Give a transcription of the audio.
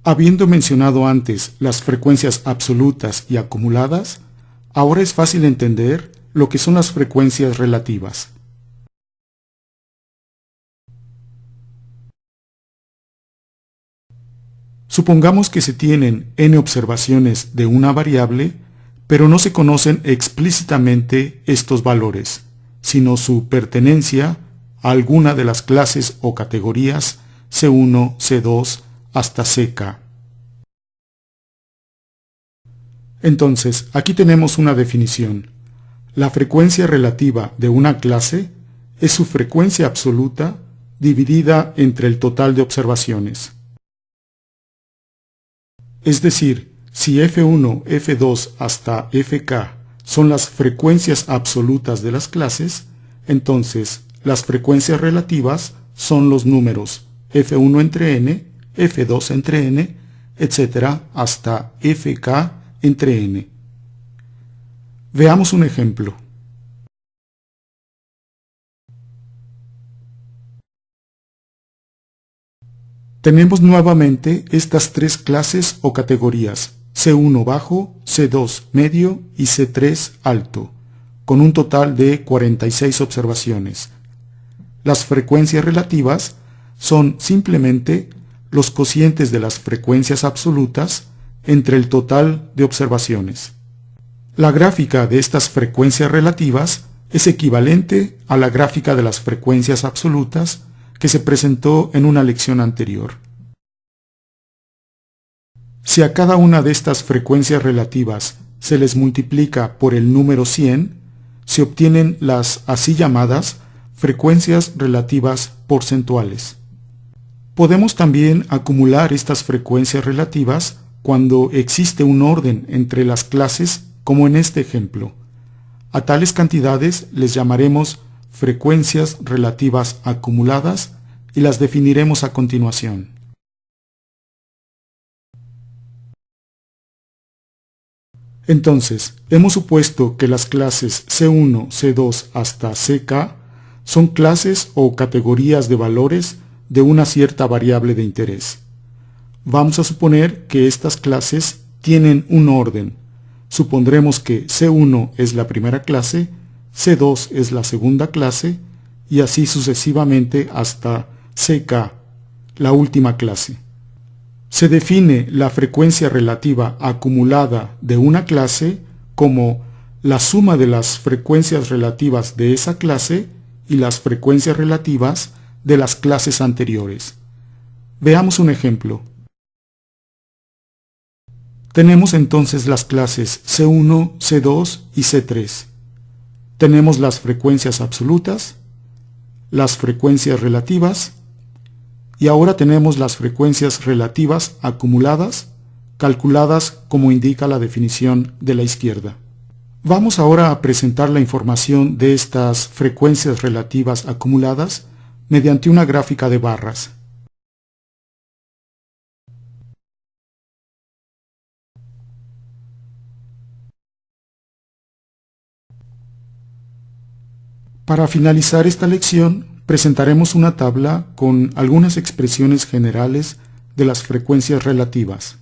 Habiendo mencionado antes las frecuencias absolutas y acumuladas, ahora es fácil entender lo que son las frecuencias relativas. Supongamos que se tienen n observaciones de una variable, pero no se conocen explícitamente estos valores, sino su pertenencia a alguna de las clases o categorías C1, C2 hasta CK. Entonces, aquí tenemos una definición. La frecuencia relativa de una clase es su frecuencia absoluta dividida entre el total de observaciones. Es decir, si F1, F2 hasta Fk son las frecuencias absolutas de las clases, entonces las frecuencias relativas son los números F1 entre n, F2 entre n, etc. hasta Fk entre n. Veamos un ejemplo. Tenemos nuevamente estas tres clases o categorías, C1 bajo, C2 medio y C3 alto, con un total de 46 observaciones. Las frecuencias relativas son simplemente los cocientes de las frecuencias absolutas entre el total de observaciones. La gráfica de estas frecuencias relativas es equivalente a la gráfica de las frecuencias absolutas que se presentó en una lección anterior. Si a cada una de estas frecuencias relativas se les multiplica por el número 100, se obtienen las así llamadas frecuencias relativas porcentuales. Podemos también acumular estas frecuencias relativas cuando existe un orden entre las clases, como en este ejemplo. A tales cantidades les llamaremos frecuencias relativas acumuladas y las definiremos a continuación. Entonces, hemos supuesto que las clases C1, C2 hasta CK son clases o categorías de valores de una cierta variable de interés. Vamos a suponer que estas clases tienen un orden. Supondremos que C1 es la primera clase, C2 es la segunda clase y así sucesivamente hasta CK, la última clase. Se define la frecuencia relativa acumulada de una clase como la suma de las frecuencias relativas de esa clase y las frecuencias relativas de las clases anteriores. Veamos un ejemplo. Tenemos entonces las clases C1, C2 y C3. Tenemos las frecuencias absolutas, las frecuencias relativas, y ahora tenemos las frecuencias relativas acumuladas, calculadas como indica la definición de la izquierda. Vamos ahora a presentar la información de estas frecuencias relativas acumuladas mediante una gráfica de barras. Para finalizar esta lección, presentaremos una tabla con algunas expresiones generales de las frecuencias relativas.